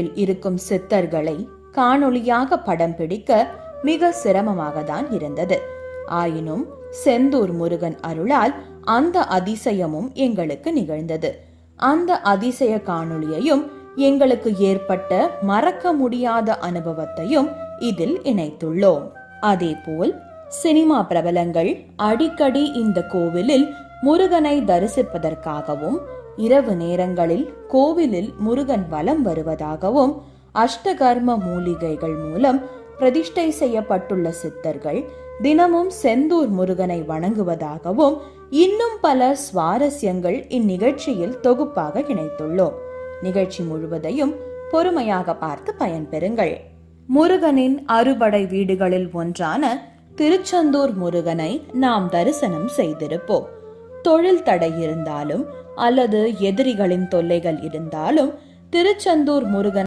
இருக்கும் சித்தர்களை காணொளியாக படம் பிடிக்க மிக சிரமமாக தான் இருந்தது. ஆயினும் செந்தூர் முருகன் அருளால் அந்த அதிசயமும் எங்களுக்கு நிகழ்ந்தது. அந்த அதிசய காணொளியையும் எங்களுக்கு ஏற்பட்ட மறக்க முடியாத அனுபவத்தையும் இதில் இணைத்துள்ளோம். அதேபோல் சினிமா பிரபலங்கள் அடிக்கடி இந்த கோவிலில் முருகனை தரிசிப்பதற்காகவும் இரவு நேரங்களில் கோவிலில் முருகன் வலம் வருவதாகவும் அஷ்டகர்ம மூலிகைகள் மூலம் பிரதிஷ்டை செய்யப்பட்டுள்ள சித்தர்கள் தினமும் செந்தூர் முருகனை வணங்குவதாகவும் இன்னும் பல சுவாரஸ்யங்கள் இந்நிகழ்ச்சியில் தொகுப்பாக இணைத்துள்ளோம். நிகழ்ச்சி முழுவதையும் பொறுமையாக பார்த்து பயன்பெறுங்கள். முருகனின் அறுபடை வீடுகளில் ஒன்றான திருச்செந்தூர் முருகனை நாம் தரிசனம் செய்திருப்போம். தொழில் தடை இருந்தாலும் அல்லது எதிரிகளின் தொல்லைகள் இருந்தாலும் திருச்செந்தூர் முருகன்